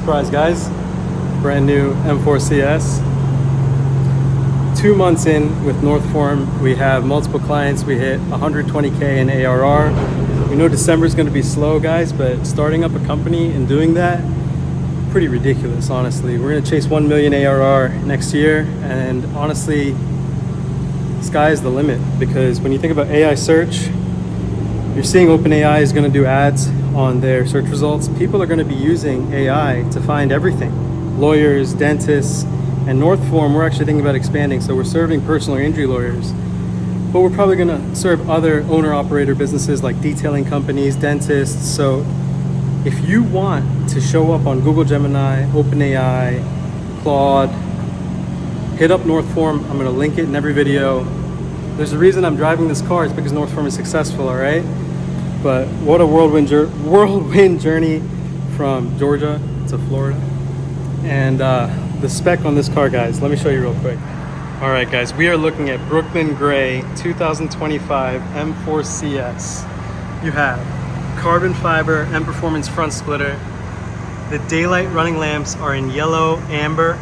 Surprise guys, brand new M4 CS. 2 months in with Northform, we have multiple clients. We hit 120K in ARR. We know December is going to be slow, guys, but starting up a company and doing that, pretty ridiculous, honestly. We're going to chase 1 million ARR next year, and honestly, sky is the limit, because when you think about AI search, you're seeing OpenAI is going to do ads on their search results. People are going to be using AI to find everything. Lawyers, dentists, and Northform, we're actually thinking about expanding. So we're serving personal injury lawyers, but we're probably going to serve other owner-operator businesses like detailing companies, dentists. So if you want to show up on Google Gemini, OpenAI, Claude, hit up Northform. I'm going to link it in every video. There's a reason I'm driving this car. It's because Northform is successful, all right? But what a whirlwind journey from Georgia to Florida. And the spec on this car, guys, let me show you real quick. All right, guys, we are looking at Brooklyn Gray 2025 M4 CS. You have carbon fiber M Performance front splitter. The daylight running lamps are in yellow, amber,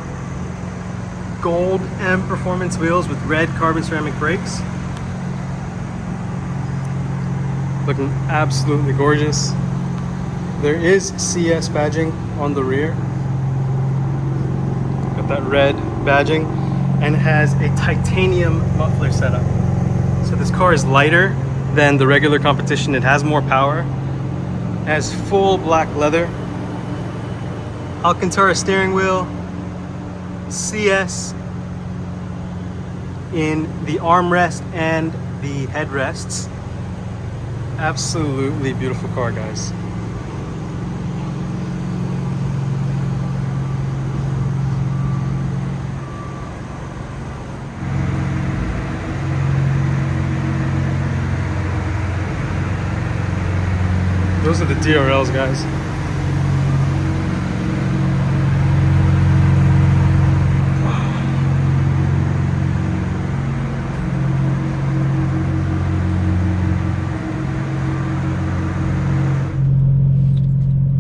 gold M Performance wheels with red carbon ceramic brakes. Looking absolutely gorgeous. There is CS badging on the rear. Got that red badging, and it has a titanium muffler setup. So this car is lighter than the regular competition. It has more power. It has full black leather, Alcantara steering wheel, CS in the armrest and the headrests. Absolutely beautiful car, guys. Those are the DRLs, guys.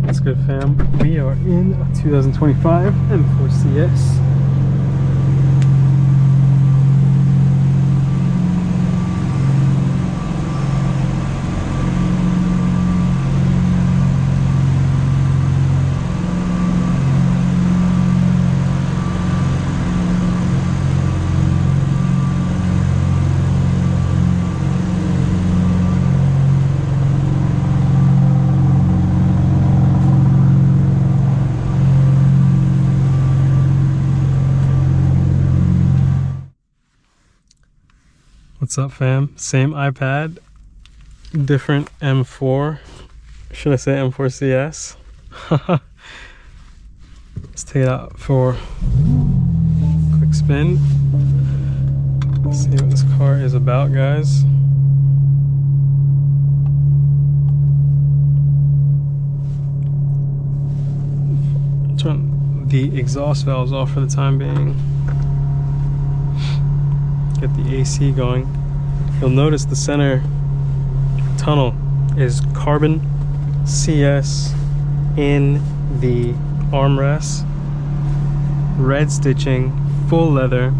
That's good, fam. We are in a 2025 M4 CS. What's up, fam? Same iPad, different M4. Should I say M4 CS? Let's take it out for a quick spin. Let's see what this car is about, guys. Turn the exhaust valves off for the time being. Get the AC going. You'll notice the center tunnel is carbon CS in the armrests, red stitching, full leather.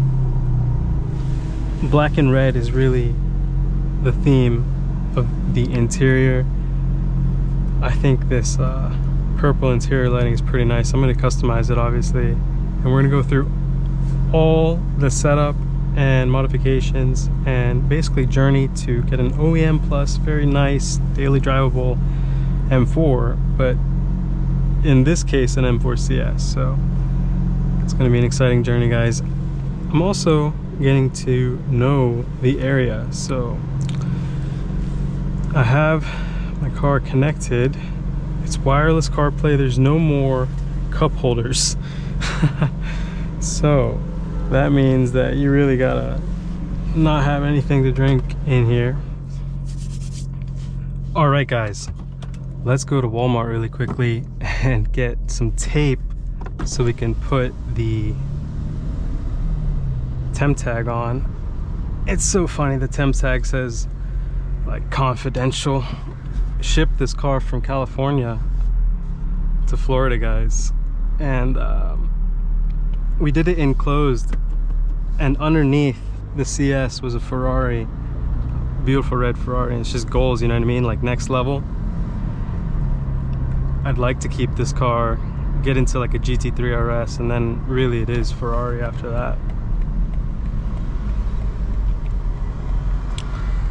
Black and red is really the theme of the interior. I think this purple interior lighting is pretty nice. I'm going to customize it, obviously, and we're going to go through all the setup and modifications and basically journey to get an OEM plus very nice daily drivable M4, but in this case an M4 CS. So it's going to be an exciting journey, guys. I'm also getting to know the area, so I have my car connected. It's wireless CarPlay. There's no more cup holders. So that means that you really gotta not have anything to drink in here. All right, guys, let's go to Walmart really quickly and get some tape so we can put the temp tag on. It's so funny, the temp tag says like confidential. Shipped this car from California to Florida, guys. and we did it enclosed, and underneath the CS was a Ferrari, beautiful red Ferrari, and it's just goals, you know what I mean, like next level. I'd like to keep this car, get into like a GT3 RS, and then really it is Ferrari after that.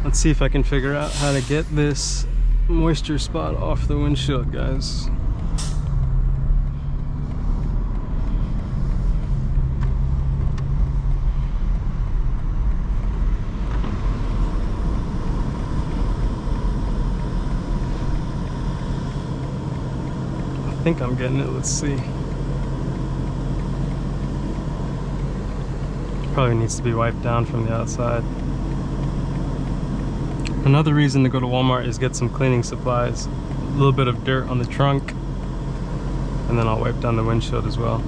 Let's see if I can figure out how to get this moisture spot off the windshield, guys. I think I'm getting it, let's see. Probably needs to be wiped down from the outside. Another reason to go to Walmart is get some cleaning supplies. A little bit of dirt on the trunk, and then I'll wipe down the windshield as well.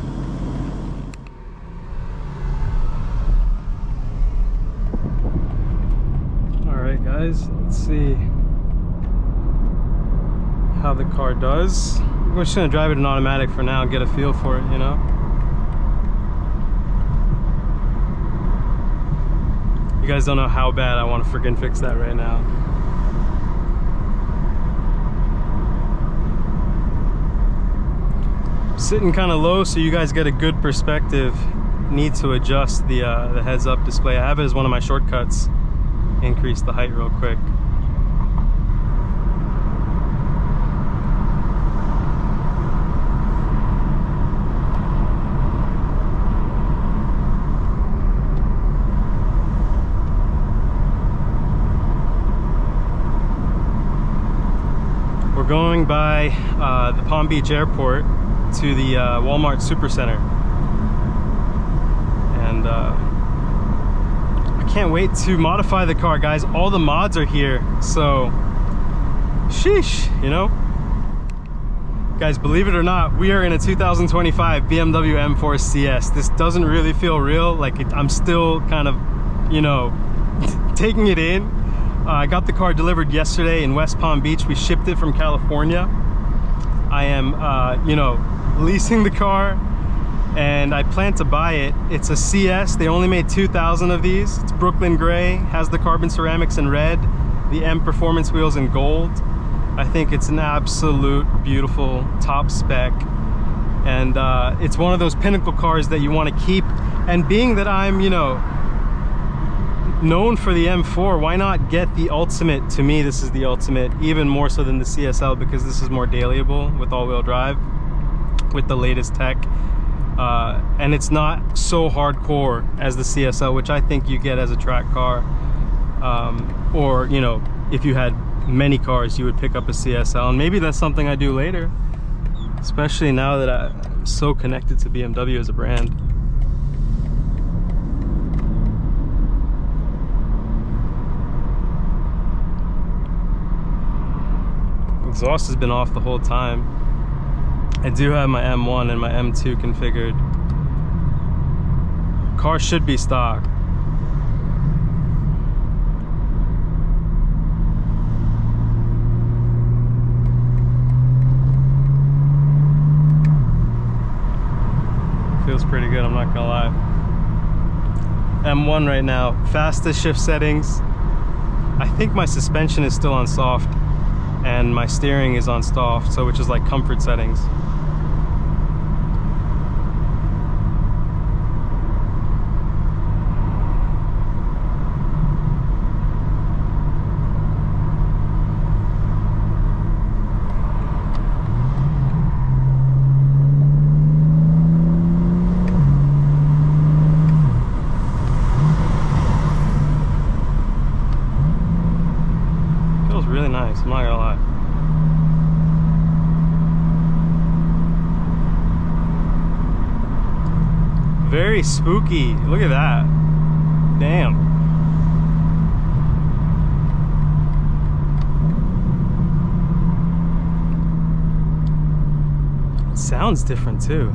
Alright guys, let's see how the car does. We're just gonna drive it in automatic for now and get a feel for it, you know? You guys don't know how bad I want to freaking fix that right now. Sitting kind of low so you guys get a good perspective. Need to adjust the heads-up display. I have it as one of my shortcuts. Increase the height real quick. Going by the Palm Beach Airport to the Walmart Supercenter, and I can't wait to modify the car, guys. All the mods are here, so sheesh, you know. Guys, believe it or not, we are in a 2025 BMW M4 CS. This doesn't really feel real, like I'm still kind of, you know, taking it in. I got the car delivered yesterday in West Palm Beach. We shipped it from California. I am, you know, leasing the car, and I plan to buy it. It's a CS. They only made 2,000 of these. It's Brooklyn gray, has the carbon ceramics in red, the M performance wheels in gold. I think it's an absolute beautiful top spec, and it's one of those pinnacle cars that you want to keep. And being that I'm, you know, known for the M4, why not get the ultimate? To me, this is the ultimate, even more so than the CSL, because this is more dailyable with all-wheel drive with the latest tech, and it's not so hardcore as the CSL, which I think you get as a track car, or, you know, if you had many cars you would pick up a CSL, and maybe that's something I do later, especially now that I'm so connected to BMW as a brand. Exhaust has been off the whole time. I do have my M1 and my M2 configured. Car should be stock. Feels pretty good, I'm not gonna lie. M1 right now, fastest shift settings. I think my suspension is still on soft, and my steering is on soft, so which is like comfort settings. Feels really nice, I'm not gonna lie. Very spooky. Look at that. Damn. It sounds different too.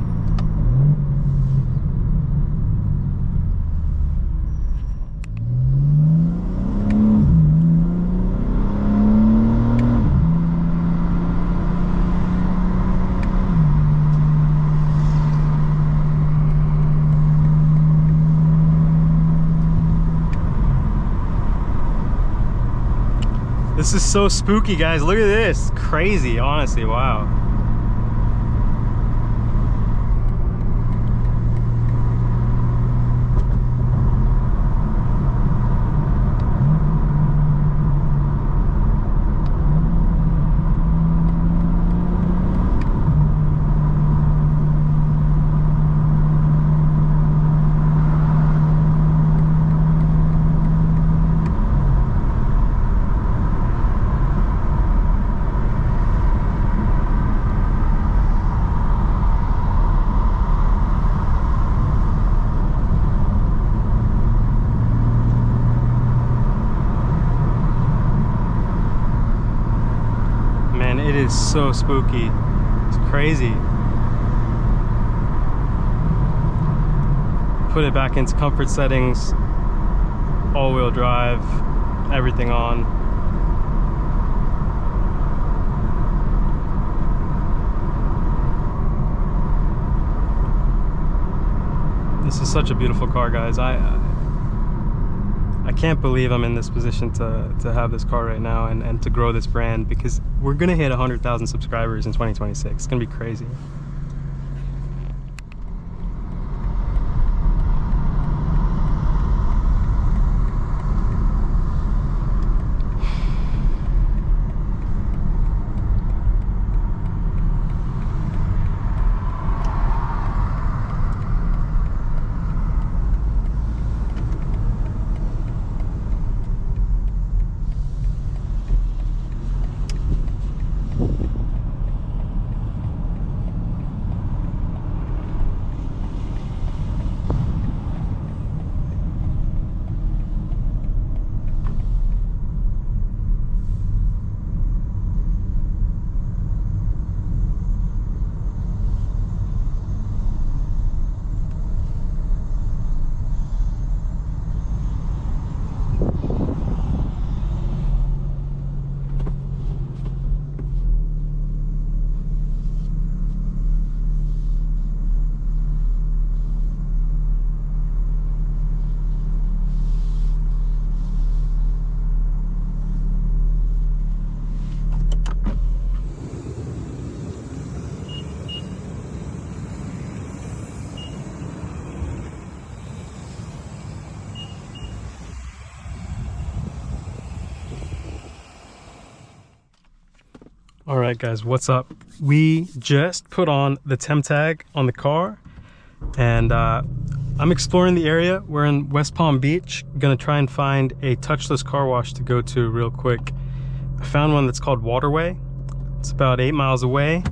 This is so spooky, guys. Look at this. Crazy, honestly. Wow. It is so spooky. It's crazy. Put it back into comfort settings, all-wheel drive, everything on. This is such a beautiful car, guys. I can't believe I'm in this position to have this car right now and to grow this brand, because we're gonna hit 100,000 subscribers in 2026. It's gonna be crazy. All right, guys, what's up? We just put on the temp tag on the car, and I'm exploring the area. We're in West Palm Beach. Gonna try and find a touchless car wash to go to real quick. I found one that's called Waterway. It's about 8 miles away,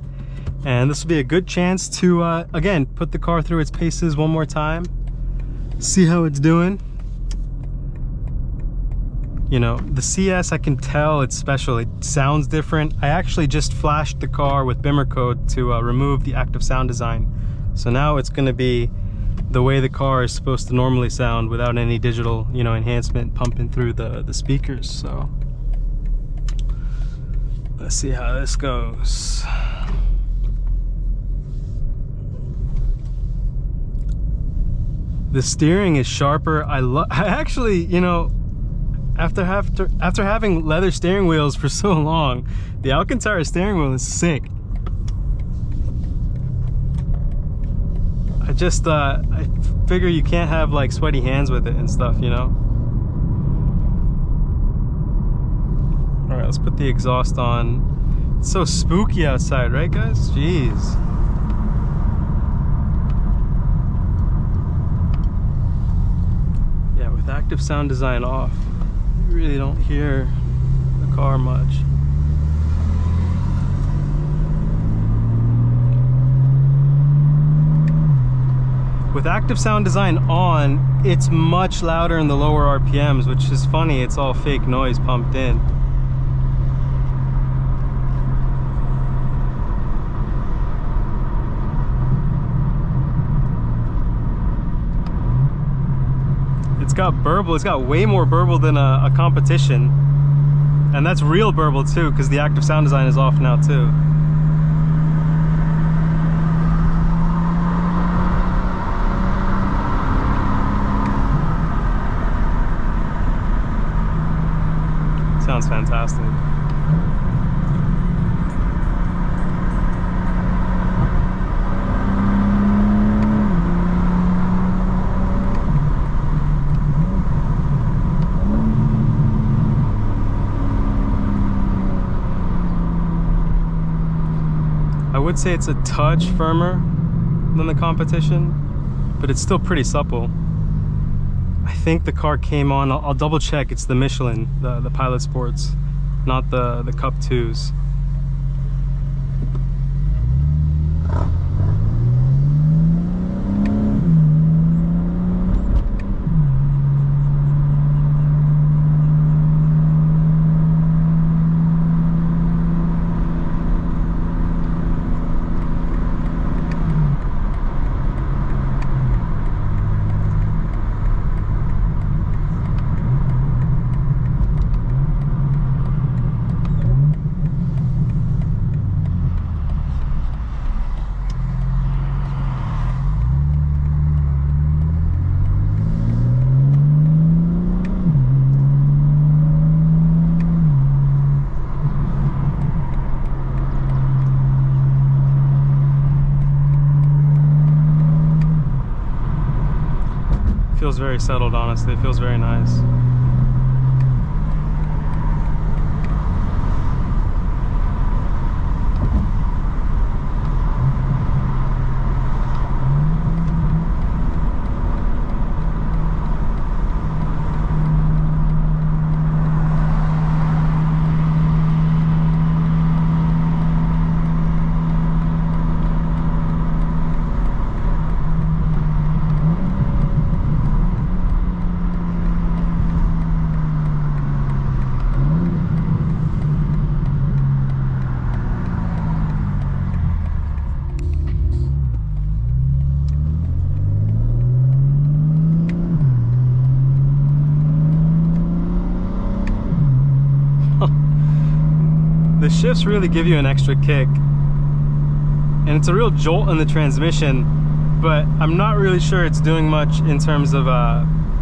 and this will be a good chance to again put the car through its paces one more time, see how it's doing. You know, the CS, I can tell it's special. It sounds different. I actually just flashed the car with Bimmer code to remove the active sound design. So now it's going to be the way the car is supposed to normally sound without any digital, you know, enhancement pumping through the speakers. So let's see how this goes. The steering is sharper. I actually, you know, after having leather steering wheels for so long, the Alcantara steering wheel is sick. I figure you can't have like sweaty hands with it and stuff, you know. All right, let's put the exhaust on. It's so spooky outside, right, guys? Jeez. Yeah, with active sound design off, you really don't hear the car much. With active sound design on, it's much louder in the lower RPMs, which is funny. It's all fake noise pumped in. It's got burble. It's got way more burble than a competition, and that's real burble too, because the active sound design is off now too. Sounds fantastic. I would say it's a touch firmer than the competition, but it's still pretty supple. I think the car came on, I'll double check, it's the Michelin, the Pilot Sports, not the Cup 2s. Feels very settled, honestly. It feels very nice. The shifts really give you an extra kick, and it's a real jolt in the transmission, but I'm not really sure it's doing much in terms of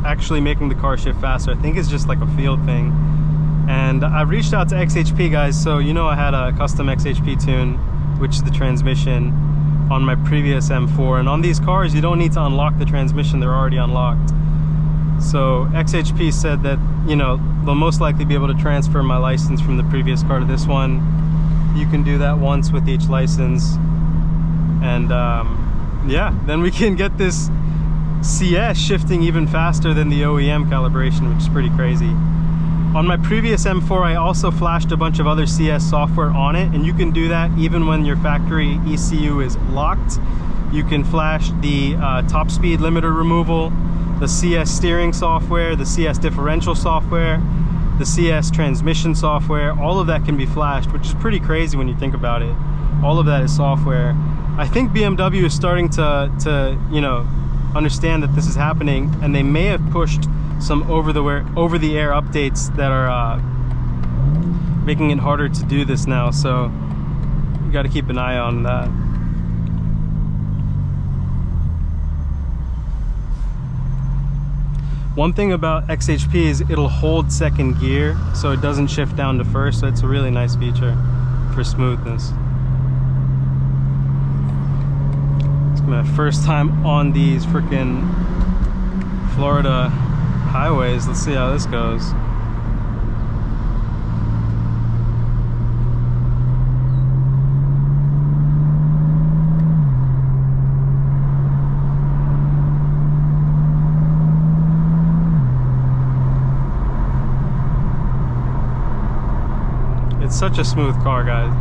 actually making the car shift faster. I think it's just like a feel thing. And I've reached out to XHP guys, so you know I had a custom XHP tune, which is the transmission, on my previous M4, and on these cars you don't need to unlock the transmission, they're already unlocked. So XHP said that, you know, they'll most likely be able to transfer my license from the previous car to this one. You can do that once with each license, and yeah, then we can get this CS shifting even faster than the OEM calibration, which is pretty crazy. On my previous M4, I also flashed a bunch of other CS software on it, and you can do that even when your factory ECU is locked. You can flash the top speed limiter removal, the CS steering software, the CS differential software, the CS transmission software. All of that can be flashed, which is pretty crazy when you think about it. All of that is software. I think BMW is starting to you know, understand that this is happening, and they may have pushed some over-the-air updates that are making it harder to do this now. So you got to keep an eye on that. One thing about XHP is it'll hold second gear, so it doesn't shift down to first, so it's a really nice feature for smoothness. It's my first time on these freaking Florida highways. Let's see how this goes. It's such a smooth car, guys,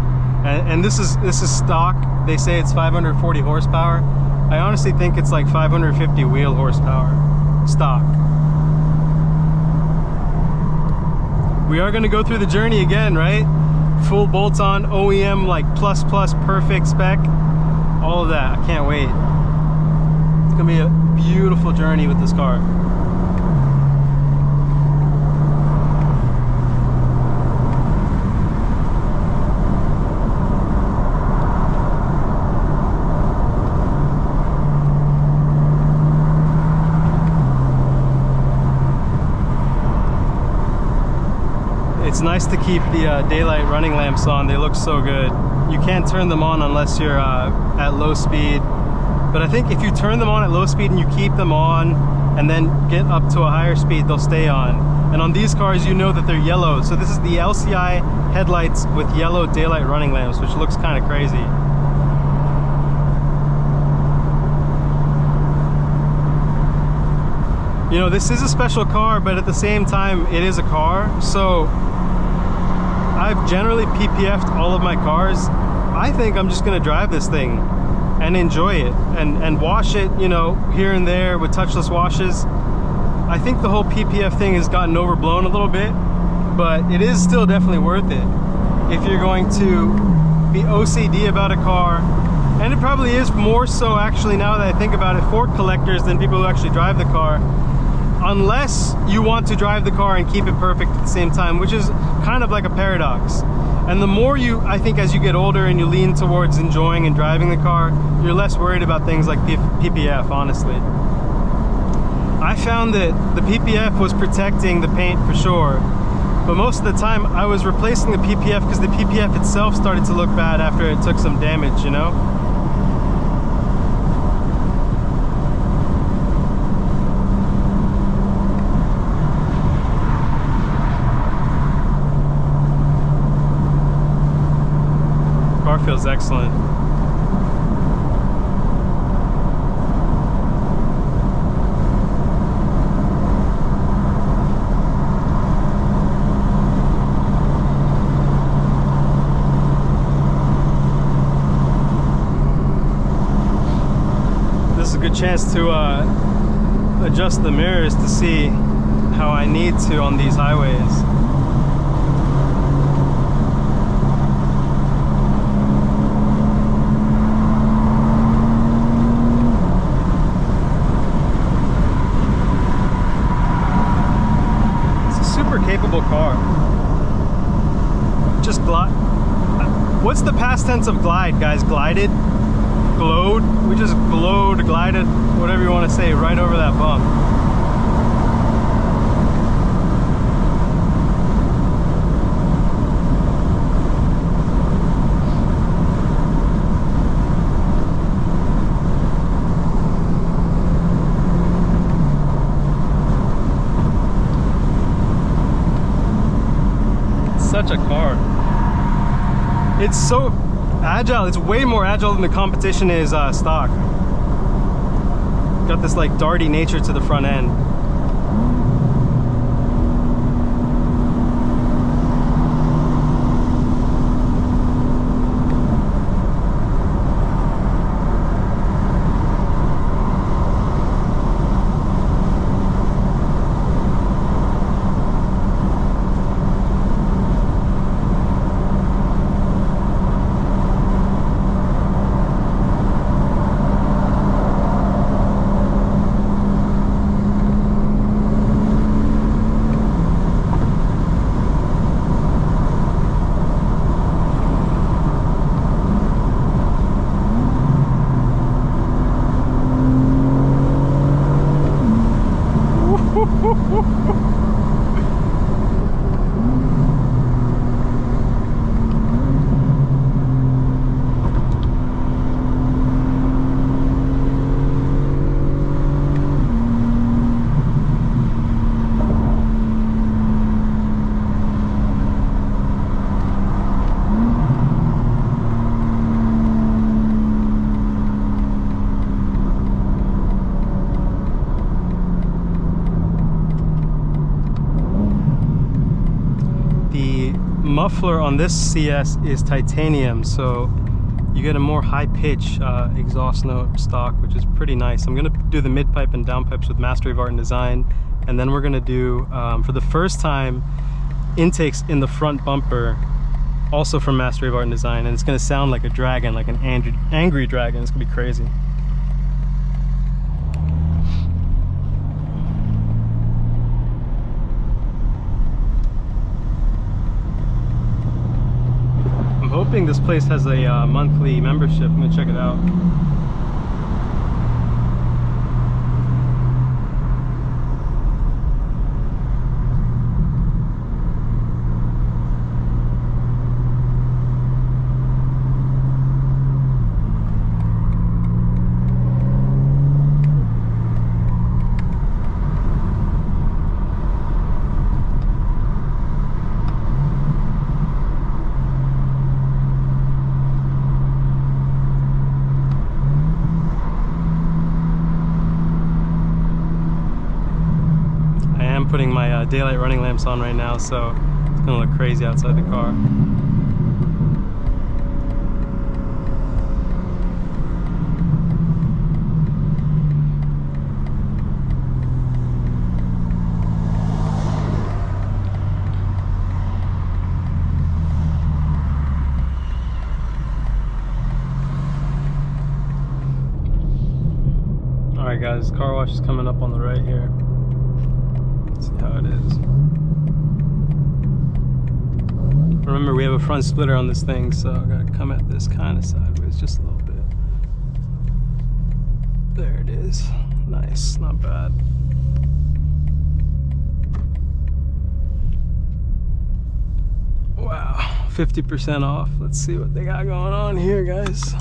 and this is stock. They say it's 540 horsepower. I honestly think it's like 550 wheel horsepower stock. We are going to go through the journey again, right? Full bolt-on OEM, like plus perfect spec, all of that. I can't wait. It's gonna be a beautiful journey with this car. It's nice to keep the daylight running lamps on. They look so good. You can't turn them on unless you're at low speed. But I think if you turn them on at low speed and you keep them on and then get up to a higher speed, they'll stay on. And on these cars, you know that they're yellow. So this is the LCI headlights with yellow daylight running lamps, which looks kind of crazy. You know, this is a special car, but at the same time, it is a car. So I've generally PPF'd all of my cars. I think I'm just gonna drive this thing and enjoy it and wash it, you know, here and there with touchless washes. I think the whole PPF thing has gotten overblown a little bit, but it is still definitely worth it if you're going to be OCD about a car. And it probably is more so, actually, now that I think about it, for collectors than people who actually drive the car, unless you want to drive the car and keep it perfect at the same time, which is kind of like a paradox. And the more you, I think, as you get older and you lean towards enjoying and driving the car, you're less worried about things like PPF, honestly. I found that the PPF was protecting the paint for sure, but most of the time I was replacing the PPF because the PPF itself started to look bad after it took some damage, you know? Car feels excellent. This is a good chance to adjust the mirrors to see how I need to on these highways. Capable car. Just glide. What's the past tense of glide, guys? Glided? Glowed? We just glowed, glided, whatever you want to say, right over that bump. Such a car. It's so agile. It's way more agile than the competition is stock. Got this like darty nature to the front end. Muffler on this CS is titanium, so you get a more high pitch exhaust note stock, which is pretty nice. I'm gonna do the mid pipe and down pipes with Mastery of Art and Design, and then we're gonna do for the first time intakes in the front bumper, also from Mastery of Art and Design, and it's gonna sound like a dragon, like an angry dragon. It's gonna be crazy. I'm hoping this place has a monthly membership. I'm gonna check it out. putting my daylight running lamps on right now, so it's gonna look crazy outside the car. Alright guys, car wash is coming up on the right here. Let's see how it is. Remember, we have a front splitter on this thing, so I gotta come at this kind of sideways just a little bit. There it is. Nice, not bad. Wow, 50% off. Let's see what they got going on here, guys.